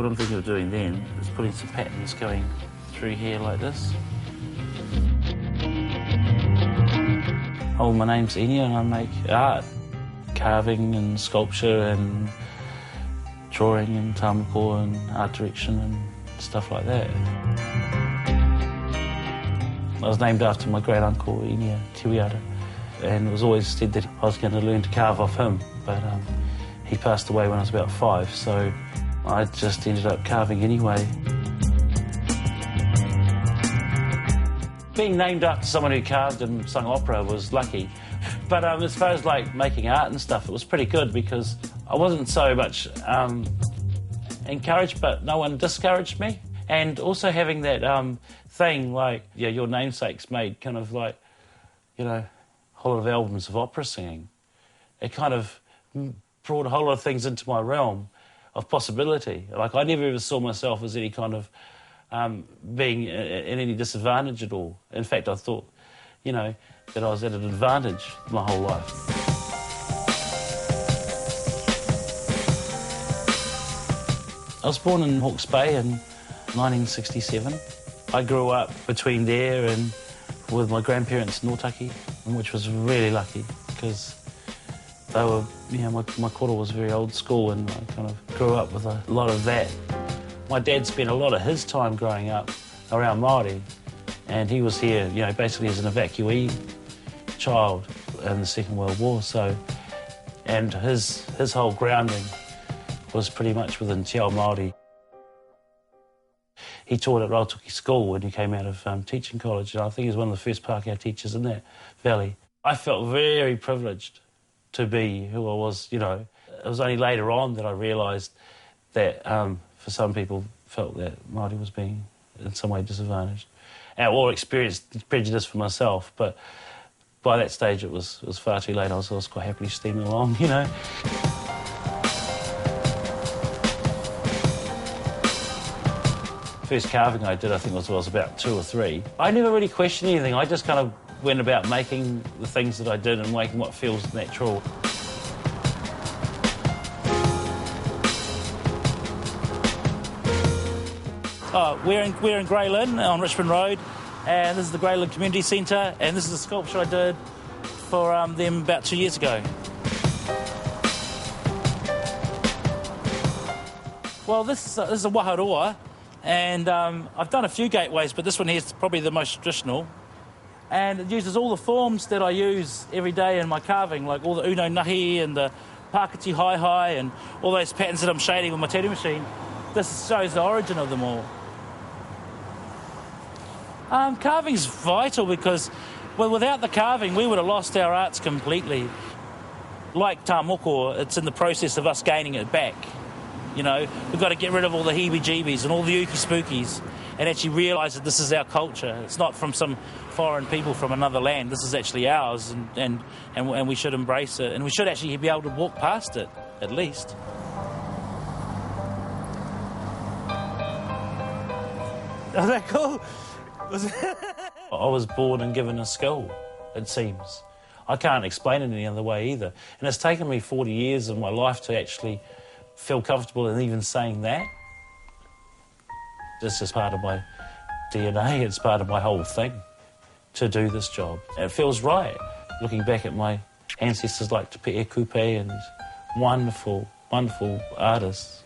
what I'm thinking of doing then is putting some patterns going through here like this. Oh, my name's Inia and I make art, carving and sculpture and drawing and tamako and art direction and stuff like that. I was named after my great uncle Inia Tiwiata, and it was always said that I was going to learn to carve off him, but he passed away when I was about 5, so I just ended up carving anyway. Being named after someone who carved and sung opera was lucky, but as far as like making art and stuff, it was pretty good because I wasn't so much encouraged, but no one discouraged me. And also having that thing like, yeah, your namesake's made kind of like, you know, a whole lot of albums of opera singing. It kind of brought a whole lot of things into my realm of possibility. Like, I never ever saw myself as any kind of being in any disadvantage at all. In fact, I thought, you know, that I was at an advantage my whole life. I was born in Hawke's Bay in 1967. I grew up between there and with my grandparents in Otaki, which was really lucky because they were, you know, my koro was very old school and I kind of grew up with a lot of that. My dad spent a lot of his time growing up around Māori, and he was here, you know, basically as an evacuee child in the Second World War, so, and his whole grounding was pretty much within Te Ao Māori. He taught at Rautoki School when he came out of teaching college, and I think he was one of the first Pākehā teachers in that valley. I felt very privileged to be who I was, you know. It was only later on that I realised that for some people felt that Māori was being in some way disadvantaged, or experienced prejudice for myself, but by that stage it was far too late. I was quite happily steaming along, you know. First carving I did, I think, was when I was about 2 or 3. I never really questioned anything. I just kind of went about making the things that I did and making what feels natural. We're in Grey Lynn on Richmond Road, and this is the Grey Lynn Community Centre, and this is a sculpture I did for them about 2 years ago. Well, this is a waharoa. And I've done a few gateways, but this one here is probably the most traditional. And it uses all the forms that I use every day in my carving, like all the uno nahi and the pakati hai and all those patterns that I'm shading with my tattoo machine. This shows the origin of them all. Carving's vital because, well, without the carving, we would have lost our arts completely. Like tamoko, it's in the process of us gaining it back. You know, we've got to get rid of all the heebie-jeebies and all the ookie-spookies and actually realise that this is our culture. It's not from some foreign people from another land. This is actually ours, and we should embrace it. And we should actually be able to walk past it, at least. Was that cool? I was born and given a skill, it seems. I can't explain it any other way either. And it's taken me 40 years of my life to actually feel comfortable in even saying that. This is part of my DNA, it's part of my whole thing to do this job. It feels right, looking back at my ancestors like Te Pēe Kupe and these wonderful, wonderful artists.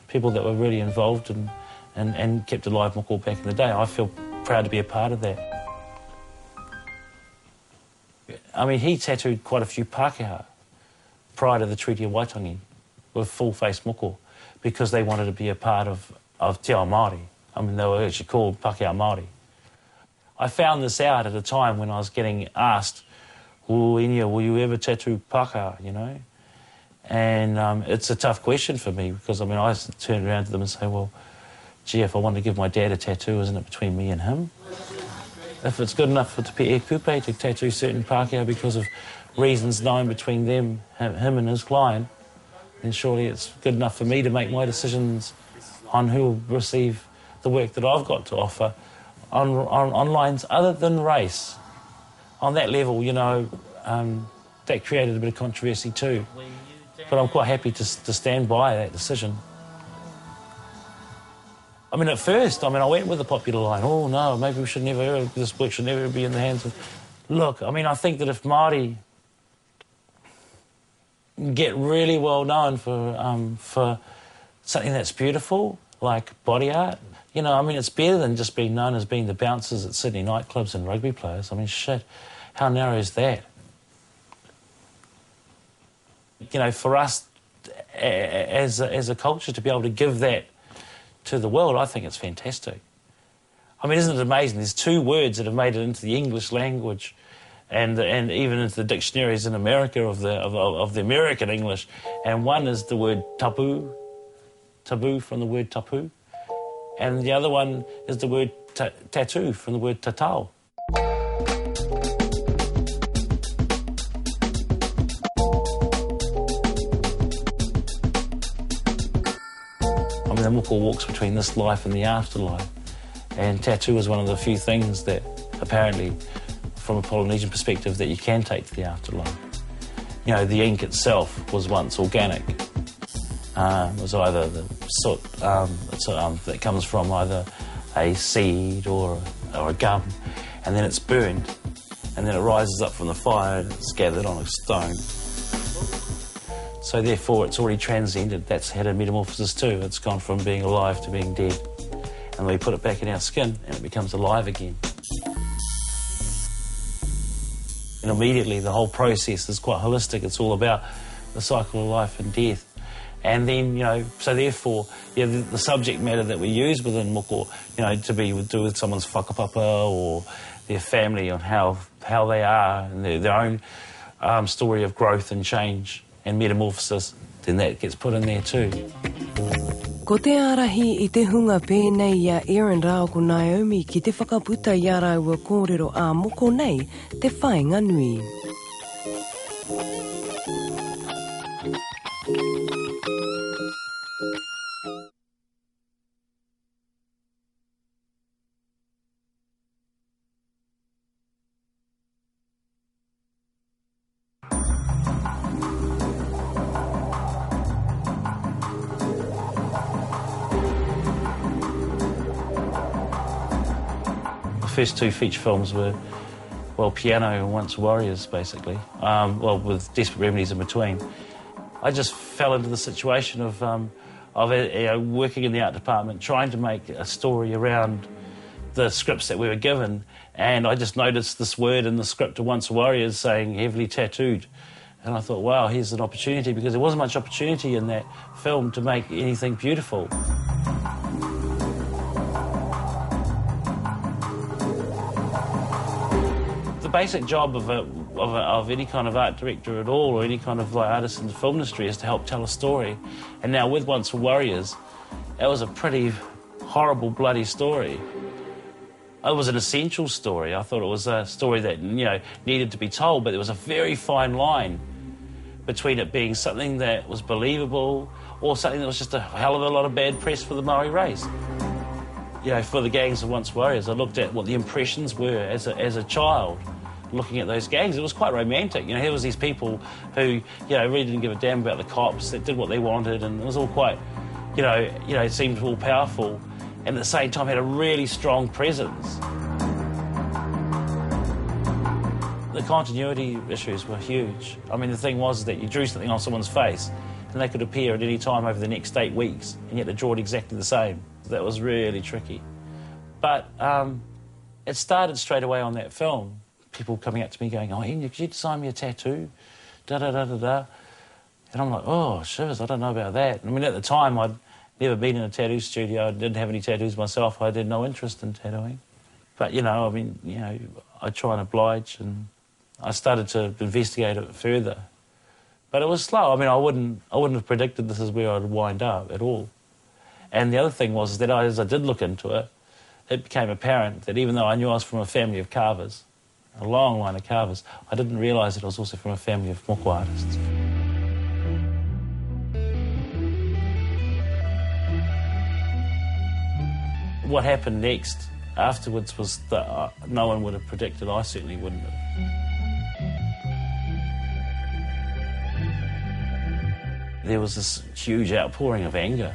People that were really involved and kept alive moko back in the day. I feel proud to be a part of that. I mean, he tattooed quite a few Pākehā prior to the Treaty of Waitangi with full-face moko because they wanted to be a part of Te Ao Māori. I mean, they were actually called Pākehā Māori. I found this out at a time when I was getting asked, "Oh, Inia, will you ever tattoo Pākehā?" you know? And it's a tough question for me because, I mean, I turn around to them and say, well, gee, if I wanted to give my dad a tattoo, isn't it between me and him? If it's good enough for Te Pēe Kupe to tattoo certain Pākehā because of reasons known between them, him and his client, then surely it's good enough for me to make my decisions on who will receive the work that I've got to offer on lines other than race. On that level, you know, that created a bit of controversy too. But I'm quite happy to stand by that decision. I mean, at first, I went with the popular line, oh, no, maybe we should never, this work should never be in the hands of... Look, I mean, I think that if Māori get really well known for something that's beautiful, like body art, you know, I mean, it's better than just being known as being the bouncers at Sydney nightclubs and rugby players. I mean, shit, how narrow is that? You know, for us as a culture to be able to give that to the world, I think it's fantastic. I mean, isn't it amazing? There's 2 words that have made it into the English language and even into the dictionaries in America of the American English, and one is the word tapu from the word tapu, and the other one is the word tattoo from the word tatau. I mean, the moko walks between this life and the afterlife, and tattoo is one of the few things that apparently, from a Polynesian perspective, that you can take to the afterlife. You know, the ink itself was once organic. It was either the soot that comes from either a seed or a gum, and then it's burned, and then it rises up from the fire and it's gathered on a stone. So therefore it's already transcended. That's had a metamorphosis too. It's gone from being alive to being dead. And we put it back in our skin and it becomes alive again. And immediately the whole process is quite holistic. It's all about the cycle of life and death. And then, you know, so therefore, yeah, the subject matter that we use within moko, you know, to do with someone's whakapapa or their family on how they are and their own story of growth and change and metamorphosis, then that gets put in there too. Ko te arahi I te hunga pēnei ia Aaron Rao ko Naomi ki te whakaputa I a rāua kōrero a moko nei te whainga nui. The first 2 feature films were, well, Piano and Once Warriors, basically, well, with Desperate Remedies in between. I just fell into the situation of working in the art department, trying to make a story around the scripts that we were given, and I just noticed this word in the script of Once Warriors saying heavily tattooed. And I thought, wow, here's an opportunity, because there wasn't much opportunity in that film to make anything beautiful. The basic job of any kind of art director at all, or any kind of artist in the film industry, is to help tell a story. And now with Once Warriors, that was a pretty horrible, bloody story. It was an essential story. I thought it was a story that, you know, needed to be told, but there was a very fine line between it being something that was believable or something that was just a hell of a lot of bad press for the Maori race. You know, for the gangs of Once Warriors, I looked at what the impressions were as a child looking at those gangs. It was quite romantic. You know, here was these people who, you know, really didn't give a damn about the cops, that did what they wanted, and it was all quite, you know, it seemed all powerful, and at the same time had a really strong presence. The continuity issues were huge. I mean, the thing was that you drew something on someone's face, and they could appear at any time over the next 8 weeks, and yet to draw it exactly the same. That was really tricky. But it started straight away on that film. People coming up to me going, oh, Inia, could you design me a tattoo? Da-da-da-da-da. And I'm like, oh, shivers, I don't know about that. I mean, at the time, I'd never been in a tattoo studio. I didn't have any tattoos myself. I had no interest in tattooing. But, you know, I mean, you know, I try and oblige, and I started to investigate it further. But it was slow. I mean, I wouldn't have predicted this is where I'd wind up at all. And the other thing was that as I did look into it, it became apparent that even though I knew I was from a family of carvers, a long line of carvers, I didn't realise that I was also from a family of moko artists. What happened next afterwards was that no one would have predicted. I certainly wouldn't have. There was this huge outpouring of anger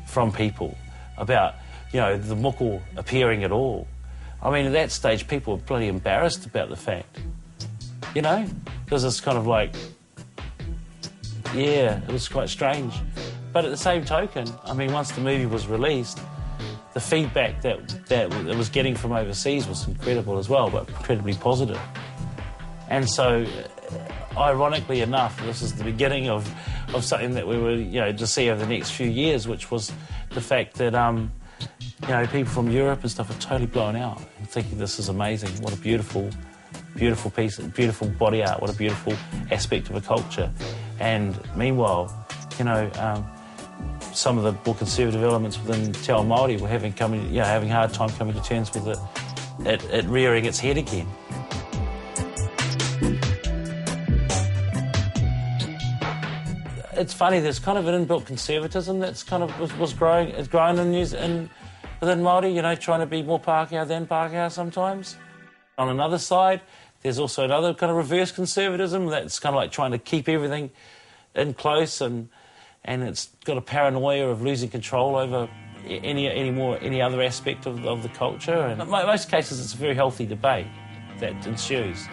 from people about you know, the moko appearing at all. I mean, at that stage, people were bloody embarrassed about the fact, you know, because it's kind of like, yeah, it was quite strange. But at the same token, I mean, once the movie was released, the feedback that it was getting from overseas was incredible as well, but incredibly positive. And so, ironically enough, this is the beginning of something that we were, you know, to see over the next few years, which was the fact that, you know, people from Europe and stuff are totally blown out and thinking this is amazing. What a beautiful, beautiful piece, beautiful body art. What a beautiful aspect of a culture. And meanwhile, you know, some of the more conservative elements within Te Ao Māori were having a hard time coming to terms with it rearing its head again. It's funny, there's kind of an inbuilt conservatism that's kind of was growing within Māori, you know, trying to be more Pākehā than Pākehā sometimes. On another side, there's also another kind of reverse conservatism that's kind of like trying to keep everything in close, and it's got a paranoia of losing control over any other aspect of the culture. And in most cases, it's a very healthy debate that ensues.